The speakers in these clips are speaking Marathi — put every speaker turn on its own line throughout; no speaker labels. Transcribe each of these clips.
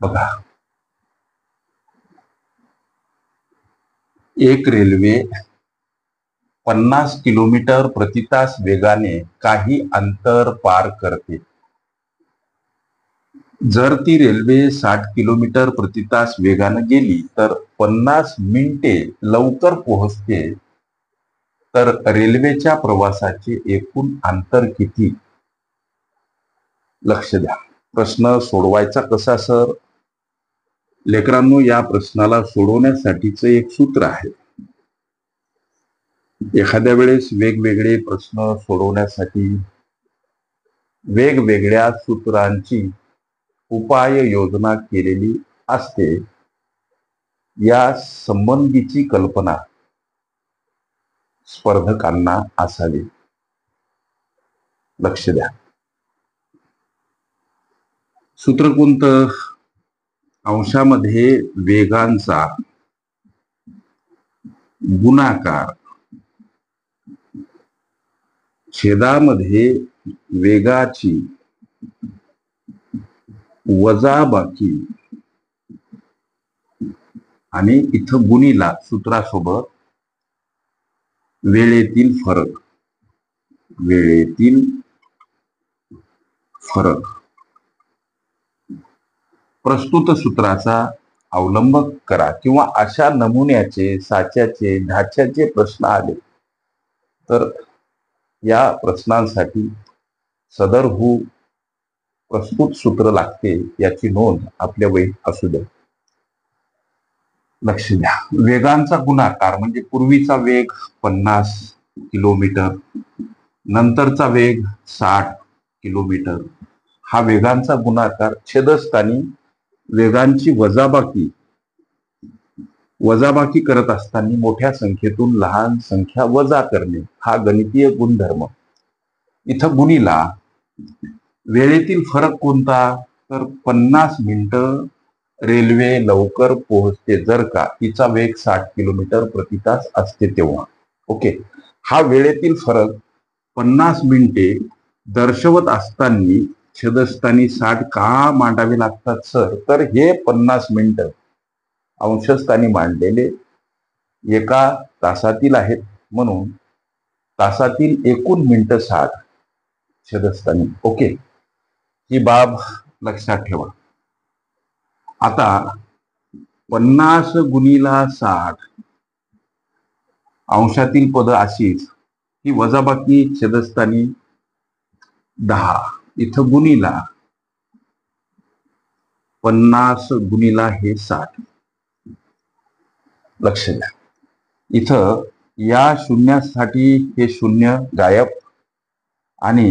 बघा, एक रेल्वे 50 किलोमीटर प्रति तास वेगाने काही अंतर पार करते. जर ती रेल्वे 60 किलोमीटर प्रति तास वेगाने गेली तर 50 मिनिटे लवकर पोहोचते. तर रेल्वेच्या प्रवासाचे एकूण अंतर किती? लक्ष द्या. प्रश्न सोडवायचा कसा सर? लेकरांनो, या प्रश्नाला सोडवण्यासाठीच एक सूत्र आहे. एखाद्या वेळेस वेगवेगळे प्रश्न सोडवण्यासाठी वेगवेगळ्या सूत्रांची उपाय योजना केलेली असते. या संबंधीची कल्पना स्पर्धकांना असावी. लक्ष द्या. सूत्र कोणतं? अंशामध्ये वेगांचा गुणाकार छेदामध्ये वेगाची वजाबाकी आणि इथं गुणीला सूत्रासोबत वेळेतील फरक. प्रस्तुत सूत्राचा अवलंब करा किंवा अशा नमुन्याचे, साच्याचे, ढाच्याचे प्रश्न आले तर या प्रश्नांसाठी सदरहू प्रस्तुत सूत्र लागते याची नोंद आपल्या वहीत असू द्या. लक्ष द्या. वेगांचा गुणाकार म्हणजे पूर्वीचा वेग 50 किलोमीटर, नंतरचा वेग 60 किलोमीटर. हा वेगांचा गुणाकार छेदस्थानी वेगांची वजाबाकी करत असताना मोठ्या संख्येतून लहान संख्या वजा करणे हा गणितीय गुणधर्म. इथं गुणीला वेळेतील फरक कोणता? तर 50 मिनिटं रेल्वे लवकर पोहोचते जर का तिचा वेग 60 किलोमीटर प्रति तास असते तेव्हा. ओके. हा वेळेतील फरक 50 मिनिटे दर्शवत असताना छेदस्थानी 60 का मांडावे लागतात सर? तर हे 50 मिनिटं अंशस्थानी मांडलेले एका तासातील आहेत म्हणून तासातील एकूण मिनिटं 60 छेदस्थानी. ओके, ही बाब लक्षात ठेवा. आता 50 गुणीला 60 अंशातील पद अशीच, ही वजाबाकी छेदस्थानी 10. इथं गुणीला 50 गुणीला हे 60. लक्ष द्या. इथं या शून्यासाठी हे शून्य गायब आणि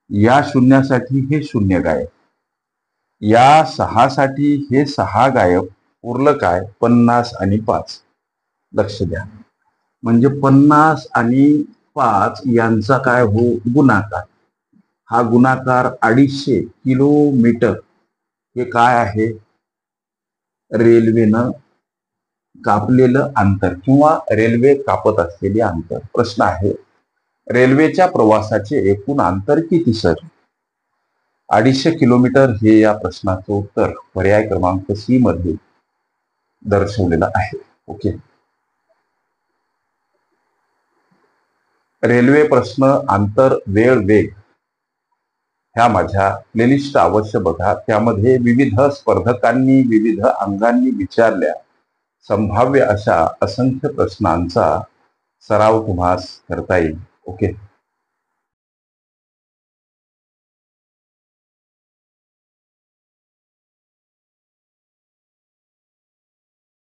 या शून्यासाठी हे शून्य गायब. या 6 साठी हे 6 गायब. उरलं काय? 50 आणि 5. लक्ष द्या. म्हणजे 50 आणि 5 यांचा काय हो? गुणाकार. हा गुणाकार 250 किलोमीटर हे काय आहे? रेल्वेनं कापलेलं अंतर किंवा रेल्वे कापत असलेले अंतर. प्रश्न आहे, रेल्वेच्या प्रवासाचे एकूण अंतर किती सर? 250 किलोमीटर हे या प्रश्नाचं उत्तर पर्याय क्रमांक सी मध्ये दर्शवलेलं आहे. ओके. रेल्वे प्रश्न, अंतर, वेळ, वेग ह्या माझ्या प्लेलिस्ट अवश्य बघा. त्यामध्ये विविध स्पर्धकांनी विविध अंगांनी विचारल्या संभाव्य अशा असंख्य प्रश्नांचा सराव तुम्हास करता येईल. ओके.